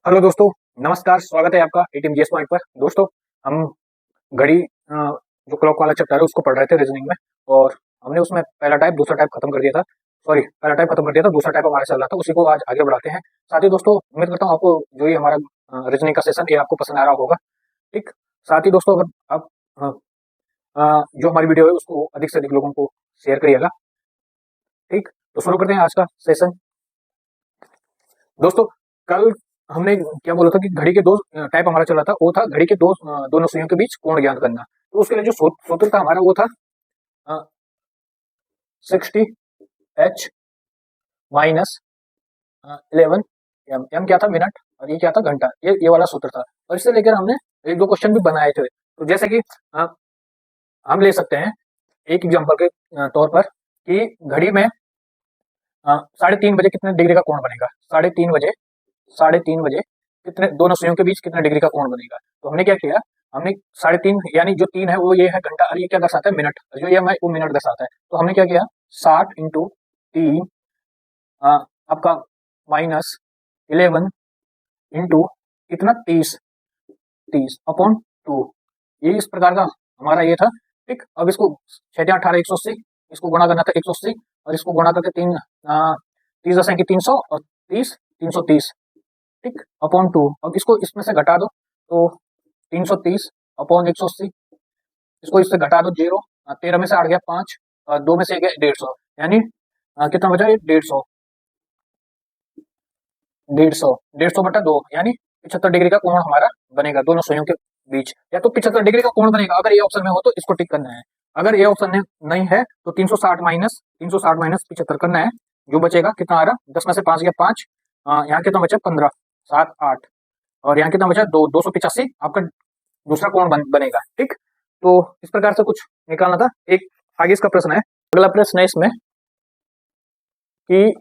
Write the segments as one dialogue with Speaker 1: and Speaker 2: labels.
Speaker 1: Hello दोस्तों, नमस्कार। स्वागत है आपका एटीएम जीएस पॉइंट पर। दोस्तों, हम घड़ी जो क्लॉक वाला चैप्टर है उसको पढ़ रहे थे रीजनिंग में, और हमने उसमें पहला टाइप दूसरा टाइप खत्म कर दिया था। सॉरी, पहला टाइप खत्म कर दिया था, दूसरा टाइप हमारा चल रहा था, उसी को आज आगे बढ़ाते हैं। साथ ही दोस्तों, उम्मीद करता हूँ आपको जो ये हमारा रीजनिंग का सेशन ये आपको पसंद आ रहा होगा। ठीक। साथ ही दोस्तों, अगर आप जो हमारी वीडियो है उसको अधिक से अधिक लोगों को शेयर करिएगा। ठीक, तो शुरू करते हैं आज का सेशन। दोस्तों, कल हमने क्या बोला था कि घड़ी के दो टाइप हमारा चला था, वो था घड़ी के दोनों सुइयों के बीच कोण ज्ञात करना। तो उसके लिए जो सूत्र था हमारा वो था 60h माइनस 11 एम क्या था, मिनट, और ये क्या था, घंटा। ये वाला सूत्र था, और इससे लेकर हमने एक दो क्वेश्चन भी बनाए थे। तो जैसे कि हम ले सकते हैं एक एग्जांपल के तौर पर कि घड़ी में 3:30 बजे कितने डिग्री का कोण बनेगा। 3:30 बजे कितने दोनों सुइयों के बीच कितने डिग्री का कोण बनेगा। तो हमने क्या किया, हमने 3:30 यानी जो 3 है वो ये है घंटा, और ये क्या दर्शाता है, मिनट। जो ये हमें वो मिनट दर्शाता है। तो हमने क्या किया, 60 इंटू 3 आपका माइनस 11 इंटू कितना, 30 30 अपॉन 2। ये इस प्रकार का हमारा ये था। ठीक, अब इसको 6 18 180, इसको गुणा करना था 180, और इसको गुणा करके 30 10 की 300 और 30 330। ठीक, अपॉन 2। अब इसको इसमें से घटा दो, तो 330 अपॉन 180, इसको इससे घटा दो 0। 13 में से 8 गया 5, 2 में से गया 150, यानी कितना बचा, 150 150 बटा 2, यानी 75 डिग्री का कोण हमारा बनेगा दोनों सुइयों के बीच। या तो 75 डिग्री का कोण बनेगा, अगर ये ऑप्शन में हो तो इसको टिक करना है। अगर ये ऑप्शन में नहीं है तो 360 माइनस 75 करना है। जो बचेगा कितना आ रहा, 10 में से 5 गया 5, यहाँ कितना बचा, 15 7 8, और यहाँ कितना बचा, 285 आपका दूसरा कोण बनेगा। ठीक, तो इस प्रकार से कुछ निकालना था। एक आगे इसका प्रश्न है, अगला प्रश्न है इसमें कि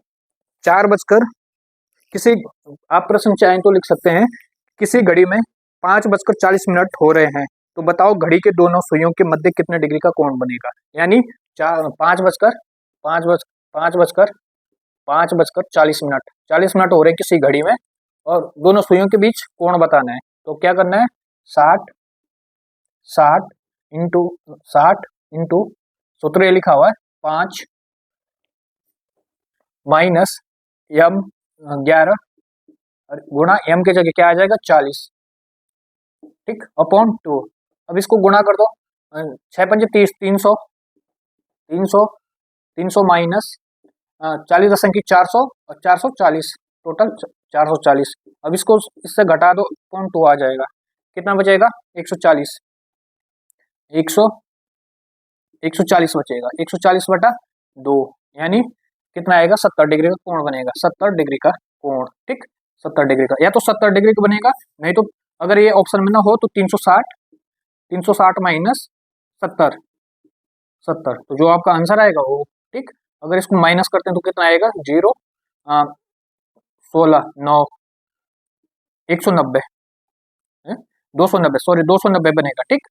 Speaker 1: 4 बजकर किसी, आप प्रश्न चाहें तो लिख सकते हैं, किसी घड़ी में 5:40 हो रहे हैं, तो बताओ घड़ी के दोनों सुइयों के मध्य कितने डिग्री का कोण बनेगा। यानी 5:40 हो रहे हैं किसी घड़ी में, और दोनों सुइयों के बीच कोण बताना है। तो क्या करना है, 60 60 इंटू सूत्र ये लिखा हुआ है 5 माइनस एम 11 गुणा एम के जगह क्या आ जाएगा, 40। ठीक, अपॉन 2। अब इसको गुणा कर दो, 6 पंजे 30, 300 माइनस 40 10 की 400 और 440, टोटल 440। अब इसको इससे घटा दो, अपॉन 2 आ जाएगा, कितना बचेगा, 140 140 बचेगा, 140 बटा 2, यानी कितना आएगा, 70 डिग्री का कोण बनेगा, 70 डिग्री का कोण। ठीक, 70 डिग्री का, या तो 70 डिग्री का बनेगा, नहीं तो अगर ये ऑप्शन में ना हो तो 360 माइनस 70, तो जो आपका आंसर आएगा वो। ठीक, अगर इसको माइनस करते हैं तो कितना आएगा, 0 16 9 190 290, सॉरी 290 बनेगा। ठीक,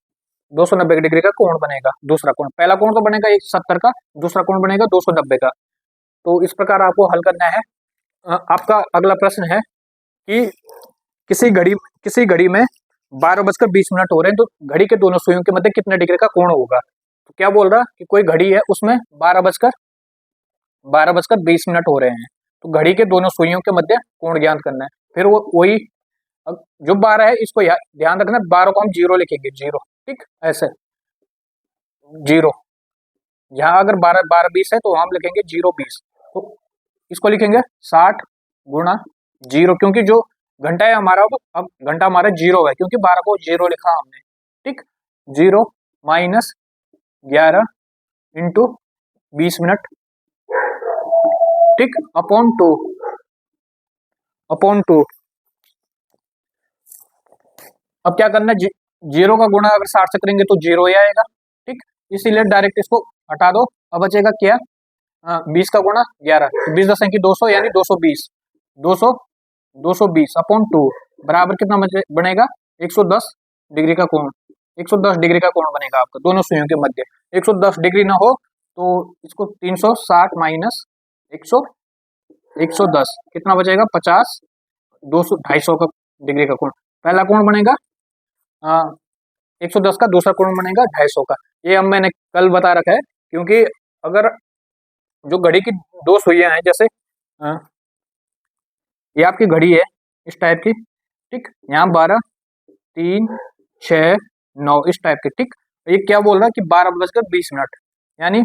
Speaker 1: 290 डिग्री का कोण बनेगा दूसरा कोण। पहला कोण तो बनेगा 170 का, दूसरा कोण बनेगा 290 का। तो इस प्रकार आपको हल करना है। आपका अगला प्रश्न है कि किसी घड़ी में 12:20 हो रहे हैं, तो घड़ी के दोनों सुइयों के मध्य कितने डिग्री का कोण होगा। तो क्या बोल रहा कि कोई घड़ी है उसमें 12:20 हो रहे हैं, तो घड़ी के दोनों सुइयों के मध्य कोण ज्ञात करना है। फिर वो वही जो 12 है इसको ध्यान रखना, 12 को हम 0 लिखेंगे, 0। ठीक, ऐसे 0, यहाँ अगर 12 20 है तो हम लिखेंगे 0 20, तो इसको लिखेंगे 60 गुणा 0, क्योंकि जो घंटा है हमारा, अब घंटा हमारा 0 है क्योंकि 12 को 0 लिखा हमने। ठीक, 0 माइनस 11 इंटू 20 मिनट। ठीक, अपॉन 2। अब क्या करना है, 0 का गुणा अगर 60 से करेंगे तो 0 ही आएगा। ठीक, इसीलिए डायरेक्ट इसको हटा दो। अब बचेगा क्या, 20 का गुणा 11, 20 10 की 200, यानी 220 अपॉन 2 बराबर कितना बनेगा, 110 डिग्री का कोण। 110 डिग्री का कोण बनेगा आपका दोनों सुइयों के मध्य। 110 डिग्री ना हो तो इसको 360 माइनस 110 कितना बचेगा, 50, 200 250 का डिग्री का कोण, पहला कोण बनेगा 110 का, दूसरा कोण बनेगा 250 का। ये हम मैंने कल बता रखा है, क्योंकि अगर जो घड़ी की दो सुइयां हैं, जैसे ये आपकी घड़ी है इस टाइप की, ठीक, यहाँ 12, 3, 6, 9 इस टाइप की, ठीक। ये क्या बोल रहा है कि 12:20, यानी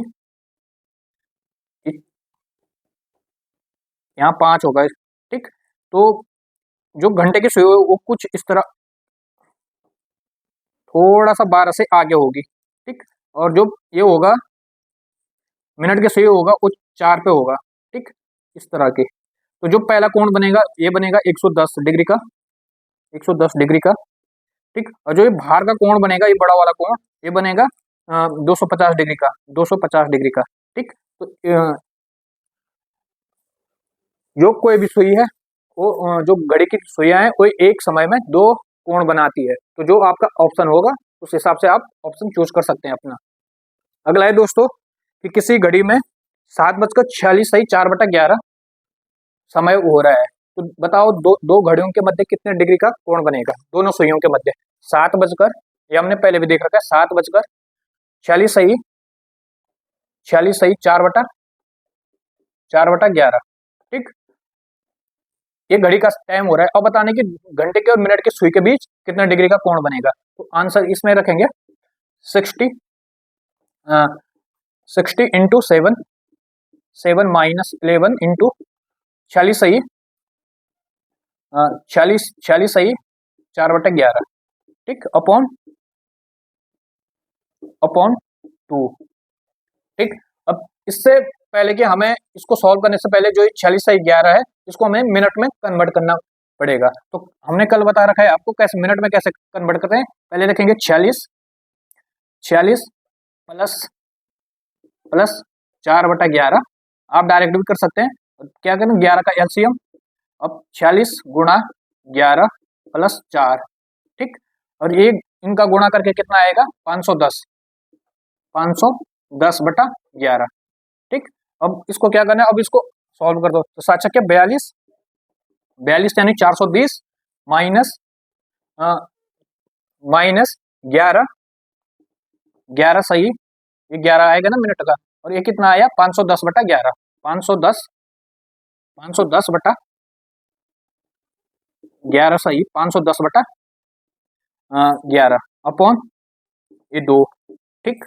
Speaker 1: यहाँ 5 होगा, ठीक। तो जो घंटे की सुई वो कुछ इस तरह थोड़ा सा 12 से आगे होगी, ठीक। और जो ये होगा मिनट की सुई होगा वो 4 पे होगा, ठीक, इस तरह की। तो जो पहला कोण बनेगा ये बनेगा 110 डिग्री का, 110 डिग्री का, ठीक। और जो ये बाहर का कोण बनेगा, ये बड़ा वाला कोण, ये बनेगा 250 डिग्री का, 250 डिग्री का, ठीक। तो जो कोई भी सुई है वो जो घड़ी की सुइयां हैं वो एक समय में दो कोण बनाती है। तो जो आपका ऑप्शन होगा उस हिसाब से आप ऑप्शन चूज कर सकते हैं अपना। अगला है दोस्तों कि किसी घड़ी में 7:46 सही 4/11 समय हो रहा है, तो बताओ दो घड़ियों के मध्य कितने डिग्री का कोण बनेगा, दोनों सुइयों के मध्य। 7 बजकर, ये हमने पहले भी देख रखा है, 7:46 सही 4/11, ठीक। ये घड़ी का टाइम हो रहा है, अब बताने की घंटे के और मिनट के सुई के बीच कितने डिग्री का कोण बनेगा। तो आंसर इसमें रखेंगे 60 60 इंटू 7, 7 माइनस 11 इंटू 46 सही 46 सही 4/11, ठीक, अपॉन 2, ठीक। अब इससे पहले कि हमें इसको सॉल्व करने से पहले जो 46 सही 11 है इसको हमें मिनट में कन्वर्ट करना पड़ेगा। तो हमने कल बता रखा है आपको कैसे मिनट में कैसे कन्वर्ट करते हैं। पहले लिखेंगे 46 प्लस 4/11, आप डायरेक्ट भी कर सकते हैं। क्या करें 11 का एलसीएम, अब 46 गुणा 11 प्लस 4, ठीक। और ये इनका गुणा करके कितना आएगा 510, 510/11, ठीक। अब इसको क्या करना है, अब इसको सॉल्व कर दो। तो 7 छक्के 42, 42 यानी 420 माइनस 11, 11 सही, ये 11 आएगा ना मिनट का, और ये कितना आया 510/11, 510/11 सही 510/11 अपॉन ये 2, ठीक।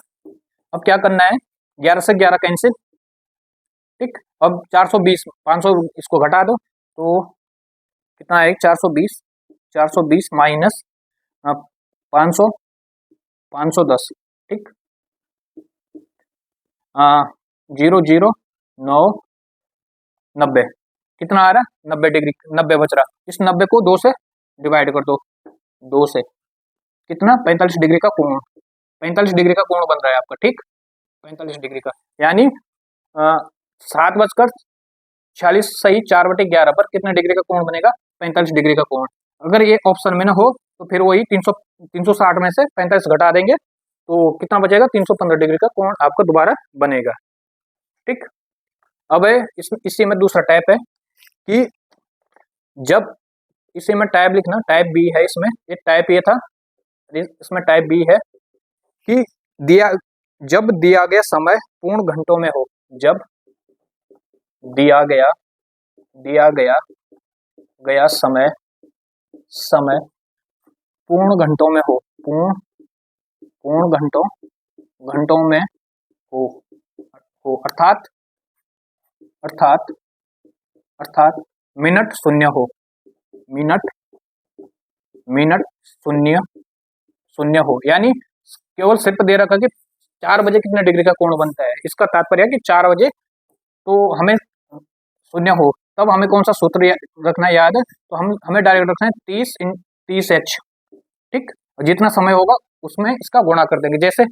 Speaker 1: अब क्या करना है 11 से 11 कैंसिल, ठीक। अब 420, 500 इसको घटा दो तो कितना है 420 माइनस 500, 510, ठीक। 0 0 9 90 कितना आ रहा 90 डिग्री, 90 बच रहा। इस 90 को 2 से डिवाइड कर दो, 2 से कितना 45 डिग्री का कोण, 45 डिग्री का कोण बन रहा है आपका, ठीक, 45 डिग्री का। यानी 7:46 सही 4/11 पर कितने डिग्री का कोण बनेगा 45 डिग्री का कोण। अगर ये ऑप्शन में ना हो तो फिर वही 360 में से 45 घटा देंगे तो कितना बचेगा 315 डिग्री का कोण आपको दोबारा बनेगा, ठीक। अब इसी में दूसरा टाइप है कि जब इसी में टाइप लिखना, टाइप बी है इसमें, ये टाइप ए था, इसमें टाइप बी है कि जब दिया गया समय पूर्ण घंटों में हो, जब दिया गया समय पूर्ण घंटों में हो, पूर्ण घंटों में हो अर्थात मिनट शून्य हो, मिनट शून्य हो, यानी केवल सिर्फ दे रखा कि 4 बजे कितने डिग्री का कोण बनता है। इसका तात्पर्य है कि 4 बजे तो हमें शून्य हो, तब हमें कौन सा सूत्र रखना है याद है, तो हमें डायरेक्ट रखना है 30H, ठीक। जितना समय होगा उसमें इसका गुणा कर देंगे। जैसे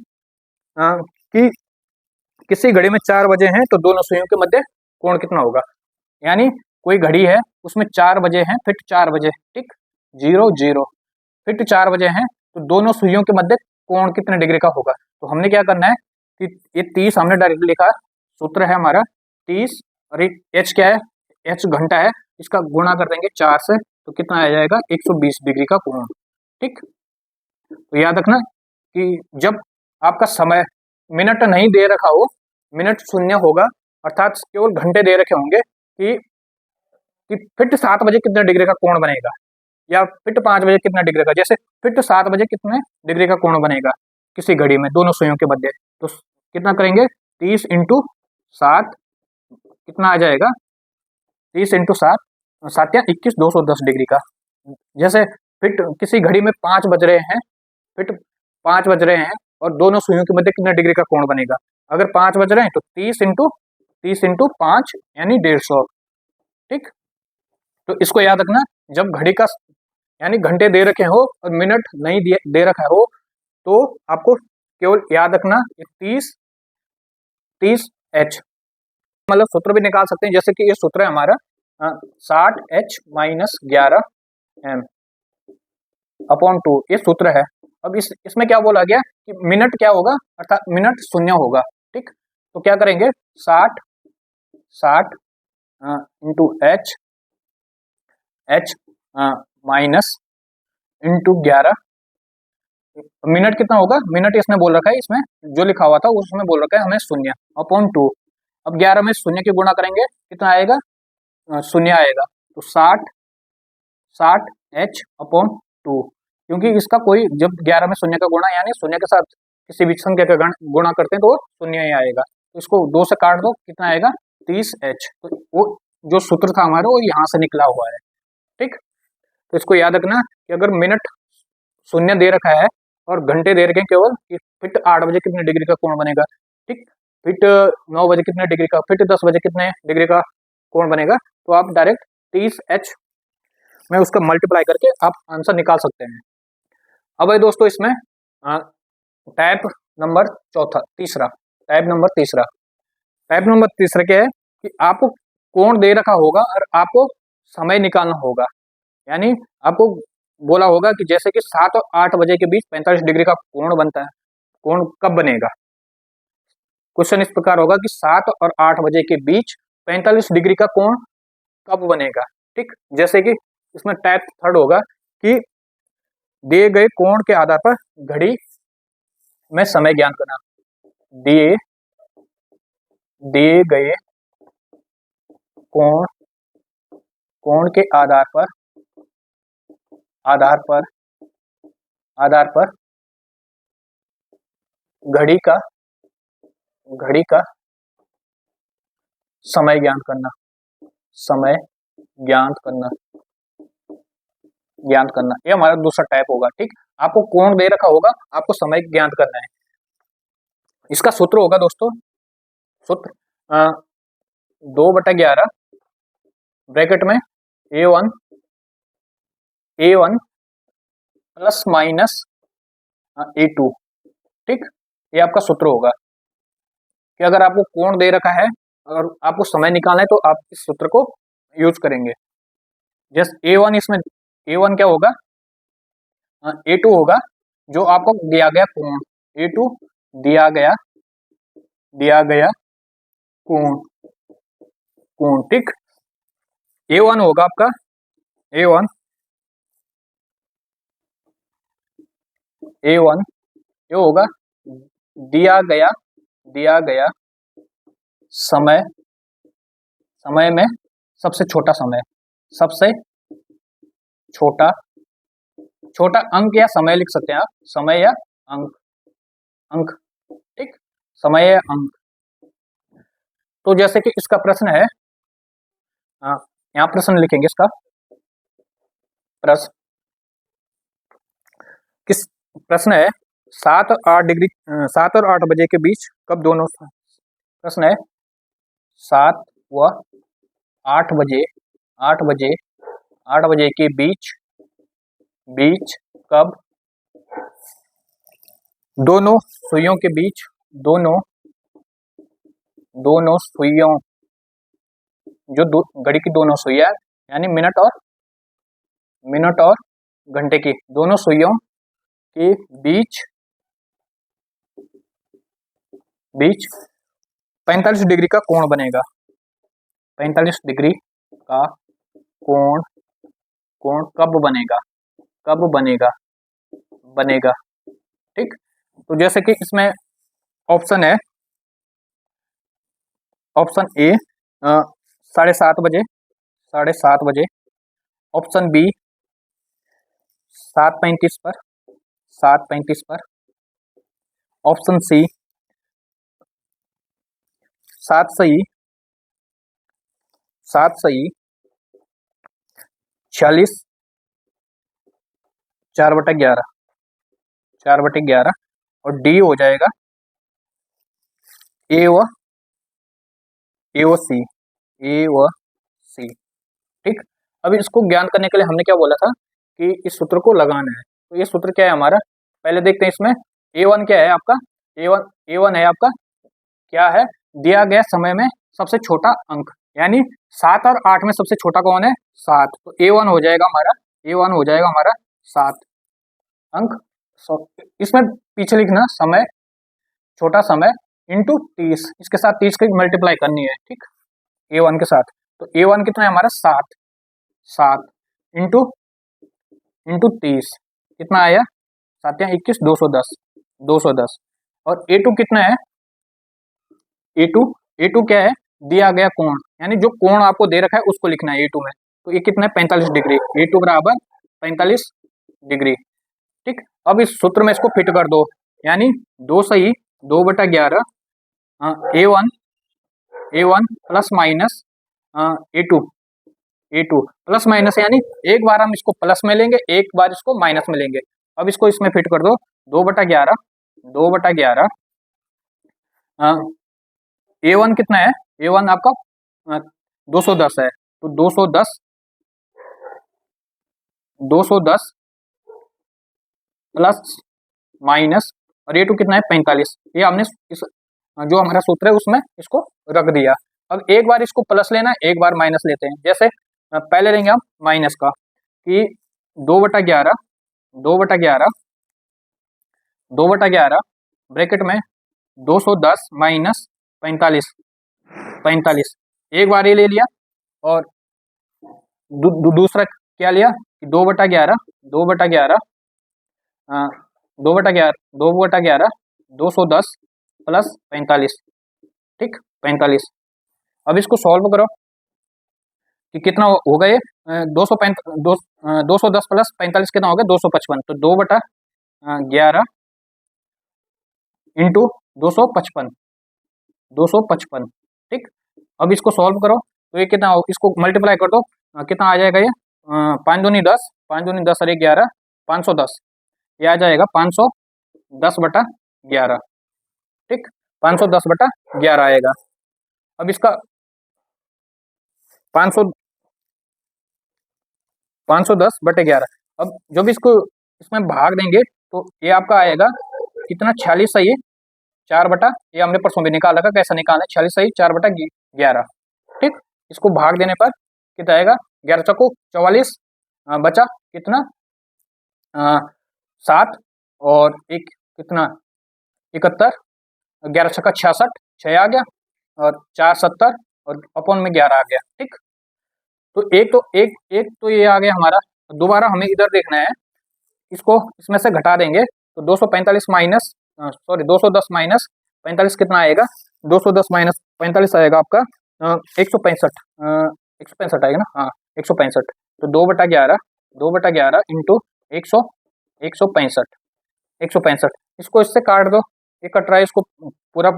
Speaker 1: कि किसी घड़ी में 4 बजे हैं तो दोनों सुइयों के मध्य कोण कितना होगा, यानी कोई घड़ी है उसमें 4 बजे हैं फिट 4 बजे, ठीक, 0 0 फिट 4 बजे हैं तो दोनों सुइयों के मध्य कोण कितने डिग्री का होगा। तो हमने क्या करना है कि ये 30 हमने डायरेक्ट लिखा, सूत्र है हमारा 30, और H क्या है, H घंटा है, इसका गुणा कर देंगे 4 से, तो कितना आ जाएगा 120 डिग्री का कोण। ठीक, तो याद रखना कि जब आपका समय मिनट नहीं दे रखा हो, मिनट शून्य होगा, अर्थात केवल घंटे दे रखे होंगे कि फिट 7 बजे कितने डिग्री का कोण बनेगा या फिट 5 बजे कितना डिग्री का, जैसे फिट 7 बजे कितने डिग्री का कोण बनेगा किसी घड़ी में दोनों सुइयों के मध्य, तो कितना करेंगे 30 इंटू 7, कितना आ जाएगा 30 इंटू 7, 7 या 21, 210 डिग्री का। जैसे फिट किसी घड़ी में 5 बज रहे हैं, फिट 5 बज रहे हैं और दोनों सुइयों के मध्य कितने डिग्री का कोण बनेगा, अगर 5 बज रहे हैं तो 30 इंटू 5 यानी 150। ठीक, तो इसको याद रखना, जब घड़ी का यानी घंटे दे रखे हो और मिनट नहीं दे रखा हो तो आपको केवल याद रखना 30 एच, मतलब सूत्र भी निकाल सकते हैं, जैसे कि ये सूत्र है हमारा 60H माइनस 11M अपॉन 2, ये सूत्र है। अब इसमें क्या बोला गया कि मिनट क्या होगा, अर्थात मिनट शून्य होगा। ठीक, तो क्या करेंगे 60 into H minus into 11, minute कितना होगा, मिनट इसने बोल रखा है, इसमें जो लिखा हुआ था उसमें बोल रखा है हमें शून्य अपॉन 2। अब 11 में शून्य की गुणा करेंगे कितना आएगा, शून्य आएगा, तो 60 एच अपॉन 2, क्योंकि इसका कोई जब 11 में शून्य का गुणा यानी शून्य के साथ किसी भी संख्या का गुणा करते हैं तो शून्य ही आएगा, तो इसको 2 से काट दो, कितना आएगा 30H। तो वो जो सूत्र था हमारा वो यहाँ से निकला हुआ है। ठीक, तो इसको याद रखना कि अगर मिनट शून्य दे रखा है और घंटे दे रखे हैं केवल कि फिट 8 बजे कितने डिग्री का कोण बनेगा, ठीक, फिट 9 बजे कितने डिग्री का, फिट 10 बजे कितने डिग्री का कोण बनेगा, तो आप डायरेक्ट 30H में उसका मल्टीप्लाई करके आप आंसर निकाल सकते हैं। अब है दोस्तों इसमें टाइप नंबर तीसरा टाइप नंबर तीसरा क्या है कि आपको कोण दे रखा होगा और आपको समय निकालना होगा, यानी आपको बोला होगा कि जैसे कि 7 और 8 बजे के बीच 45 डिग्री का कोण बनता है, कोण कब बनेगा, क्वेश्चन इस प्रकार होगा कि 7 और 8 बजे के बीच 45 डिग्री का कोण कब बनेगा। ठीक, जैसे कि इसमें टाइप थर्ड होगा कि दिए गए कोण के आधार पर घड़ी में समय ज्ञात करना, दिए गए कोण के आधार पर घड़ी का समय ज्ञात करना, ये हमारा दूसरा टाइप होगा। ठीक, आपको कोण दे रखा होगा, आपको समय ज्ञात करना है। इसका सूत्र होगा दोस्तों, सूत्र 2/11 ब्रैकेट में A1 प्लस माइनस A2। ठीक, ये आपका सूत्र होगा कि अगर आपको कोण दे रखा है और आपको समय निकालना है तो आप इस सूत्र को यूज करेंगे। जैसे A1 क्या होगा, A2 होगा जो आपको दिया गया कोण, A2 दिया गया कोण। ठीक, A1 होगा आपका A1 ये होगा दिया गया समय में सबसे छोटा अंक या समय लिख सकते हैं आप, समय या अंक। ठीक, समय या अंक। तो जैसे कि इसका प्रश्न है, यहाँ प्रश्न लिखेंगे, इसका प्रश्न है 7 और 8 बजे के बीच कब दोनों, प्रश्न है 7 व 8 बजे के बीच कब दोनों सुइयों के बीच जो घड़ी की दोनों सुइयां यानी मिनट और घंटे की दोनों सुइयों के बीच 45 डिग्री का कोण बनेगा, 45 डिग्री का कोण कोण कब बनेगा, कब बनेगा, बनेगा। ठीक, तो जैसे कि इसमें ऑप्शन है, ऑप्शन ए 7:30 बजे, 7:30 बजे। ऑप्शन बी 7:35 पर, 7:35 पर। ऑप्शन सी 7 सही, 7 सही 46, 4/11, 4/11। और डी हो जाएगा ए व सी, ए व सी। ठीक, अभी इसको ज्ञान करने के लिए हमने क्या बोला था कि इस सूत्र को लगाना है। तो ये सूत्र क्या है हमारा, पहले देखते हैं इसमें। A1 क्या है आपका, A1 है आपका क्या है, दिया गया समय में सबसे छोटा अंक, यानी 7 और 8 में सबसे छोटा कौन है, 7। तो A1 हो जाएगा हमारा, A1 हो जाएगा हमारा 7 अंक। इसमें पीछे लिखना समय, छोटा समय इंटू 30, इसके साथ 30 की मल्टीप्लाई करनी है। ठीक, A1 के साथ। तो A1 कितना है हमारा 7, 7 इंटू 30 कितना आया, 7 या 21, 210, 210। और A2 कितना है, A2 क्या है, दिया गया कोण, यानी जो कोण आपको दे रखा है उसको लिखना है A2 में। तो ये कितना है 45 डिग्री, A2 बराबर 45 डिग्री। ठीक, अब इस सूत्र में इसको फिट कर दो, यानी 2 सही 2/11 A1 plus minus A2 plus minus, यानी एक बार हम इसको प्लस में लेंगे, एक बार इसको माइनस में लेंगे। अब इसको इसमें फिट कर दो, 2/11 2/11 A1 कितना है, A1 आपका 210 है। तो 210 प्लस माइनस, और A2 कितना है 45। ये हमने इस जो हमारा सूत्र है उसमें इसको रख दिया। अब एक बार इसको प्लस लेना है, एक बार माइनस लेते हैं। जैसे पहले लेंगे हम माइनस का, कि 2/11 2/11 ब्रैकेट में 210 माइनस 45, एक बार ये ले लिया। और दूसरा क्या लिया कि 2/11 2/11 210 प्लस 45। ठीक, 45। अब इसको सॉल्व करो कि कितना हो गए, 210 प्लस 45 कितना हो गया 255। तो 2/11 इंटू 255। ठीक, अब इसको सॉल्व करो तो ये कितना हो, इसको मल्टीप्लाई कर दो, कितना आ जाएगा ये 5 दूनी 10, 5 दूनी 10 और 11 510। ये आ जाएगा 510/11। ठीक, 510/11 आएगा। अब इसका 510/11, अब जो भी इसको इसमें भाग देंगे तो ये आपका आएगा कितना 46 सही 4 ये हमने परसों भी निकाला था, कैसा निकालना है, 46 सही 4/11। ठीक, इसको भाग देने पर कितना आएगा, 11 चौको 44, बचा कितना 7 और एक कितना 71, 11 छक्का 66, 6 आ गया और 4 70 और अपॉन में 11 आ गया। ठीक, तो एक तो ये आ गया हमारा। दोबारा हमें इधर देखना है, इसको इसमें से घटा देंगे तो 245 माइनस 210 माइनस 45 कितना आएगा, 210 माइनस 45 आएगा आपका 165, 165 आएगा ना, हाँ 165। तो 2/11 इंटू 165, इसको इससे काट दो, ये कट रहा है, इसको पूरा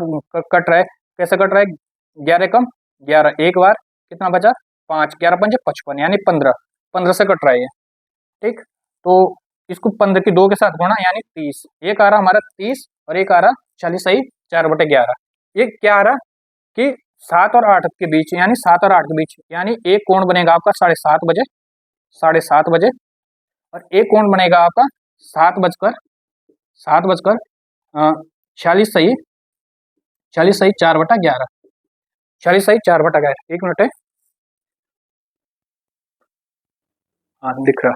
Speaker 1: कट रहा है। कैसे कट रहा है, 11 कम 11, एक बार कितना बचा 5, 11 5 55, यानी 15 से कट रहा है ये। ठीक, तो इसको 15 की 2 के साथ गुणा, यानी 30। एक आ रहा हमारा 30 और एक आ रहा 40 सही 4/11। ये क्या आ रहा कि 7 और 8 के बीच, यानी 7 और 8 के बीच, यानी एक कोण बनेगा आपका 7:30 बजे, 7:30 बजे। और एक कोण बनेगा आपका 7 बजकर 46 सही 4/11, 46 सही 4/11। एक मिनट है, हाँ दिख रहा।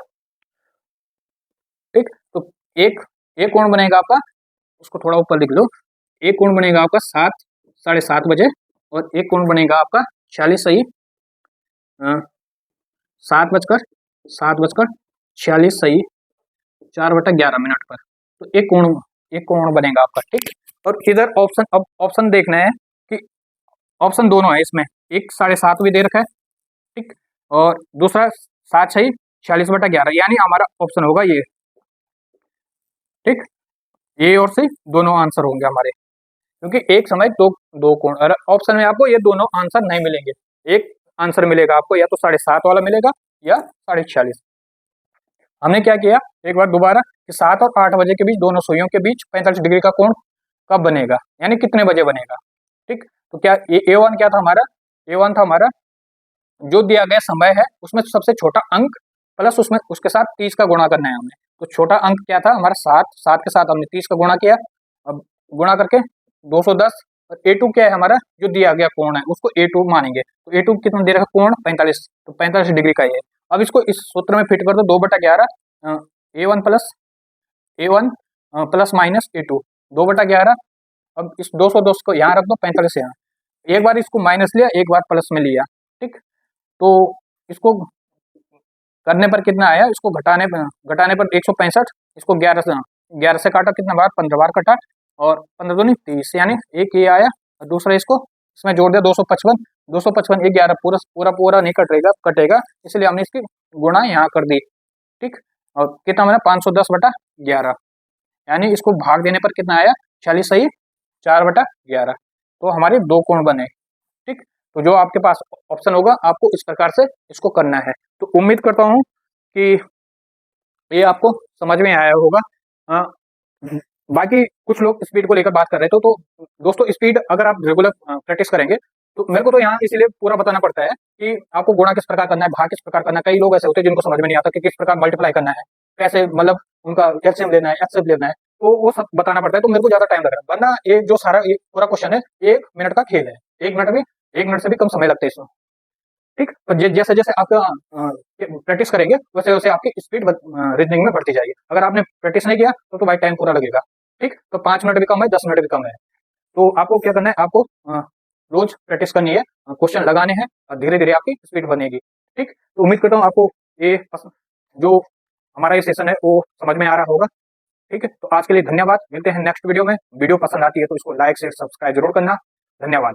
Speaker 1: ठीक, तो एक कोण बनेगा आपका, उसको थोड़ा ऊपर लिख लो, एक कोण बनेगा आपका 7:30 बजे, और एक कोण बनेगा आपका 46 सही 7 बजकर 7:46 सही 4/11 मिनट पर। तो एक कोण बनेगा आपका, ठीक। और इधर ऑप्शन, अब ऑप्शन देखना है कि ऑप्शन दोनों है इसमें, एक 7.5 भी दे रखा है, ठीक, और दूसरा 7 सही 46/11, यानी हमारा ऑप्शन होगा ये, ठीक। ए और सी दोनों आंसर होंगे हमारे, क्योंकि एक समय दो दो कोण, और ऑप्शन में आपको ये दोनों आंसर नहीं मिलेंगे। एक आंसर मिलेगा आपको, या तो 7.5 वाला मिलेगा या 46.5। हमने क्या किया एक बार दोबारा कि 7 और 8 बजे के बीच दोनों सुइयों के बीच 45 डिग्री का कोण कब बनेगा, यानी कितने बजे बनेगा, ठीक। तो क्या ए वन क्या था हमारा, ए वन था हमारा जो दिया गया समय है उसमें सबसे छोटा अंक प्लस उसमें उसके साथ 30 का गुणा करना है हमने। तो छोटा अंक क्या था हमारा 7, 7 के साथ हमने 30 का गुणा किया, अब गुणा करके 210। और ए2 क्या है हमारा, जो दिया गया कोण है उसको ए2 मानेंगे। तो ए2 कितना दे रखा कोण 45, तो 45 डिग्री का ये। अब इसको इस सूत्र में फिट कर दो, 2/11 A1 plus A1 plus minus A2 2/11। अब इस 210 को यहाँ रख दो, 45 यहाँ, एक बार इसको माइनस लिया एक बार प्लस में लिया, ठीक। तो इसको करने पर कितना आया, इसको घटाने पर 165, इसको 11 से काटा, कितना बार 15 बार कटा, और 15 दूनी 30, यानी एक ये आया, और दूसरा इसको इसमें जोड़ दिया 255, 255 11 पूरा पूरा पूरा नहीं कटेगा, इसलिए हमने इसकी गुणा यहाँ कर दी, ठीक। और कितना बना 510/11, यानी इसको भाग देने पर कितना आया 46 सही 4/11। तो हमारे दो कोण बने, ठीक। तो जो आपके पास ऑप्शन होगा आपको इस प्रकार से इसको करना है। तो उम्मीद करता हूँ कि ये आपको समझ में आया होगा। बाकी कुछ लोग स्पीड को लेकर बात कर रहे थे, तो दोस्तों स्पीड अगर आप रेगुलर प्रैक्टिस करेंगे, तो मेरे को तो यहाँ इसलिए पूरा बताना पड़ता है कि आपको गुणा किस प्रकार करना है, भाग किस प्रकार करना है। कई लोग ऐसे होते हैं जिनको समझ में नहीं आता कि किस प्रकार मल्टीप्लाई करना है, कैसे मतलब उनका एलसीएम लेना है, एचसीएफ लेना है, तो वो सब बताना पड़ता है। तो मेरे को ज्यादा टाइम लग रहा है, वरना ये जो सारा ये पूरा क्वेश्चन है 1 मिनट का खेल है, 1 मिनट से भी कम समय लगता है इसमें, ठीक। तो जैसे जैसे आप प्रैक्टिस करेंगे वैसे वैसे आपकी स्पीड रीजनिंग में बढ़ती जाएगी। अगर आपने प्रैक्टिस नहीं किया तो भाई टाइम पूरा लगेगा, ठीक। तो 5 मिनट भी कम है, 10 मिनट भी कम है। तो आपको क्या करना है, आपको रोज प्रैक्टिस करनी है, क्वेश्चन लगाने हैं, और धीरे धीरे आपकी स्पीड बनेगी, ठीक। तो उम्मीद करता हूँ आपको ये जो हमारा ये सेशन है वो समझ में आ रहा होगा, ठीक है। तो आज के लिए धन्यवाद, मिलते हैं नेक्स्ट वीडियो में। वीडियो पसंद आती है तो इसको लाइक शेयर सब्सक्राइब जरूर करना। धन्यवाद।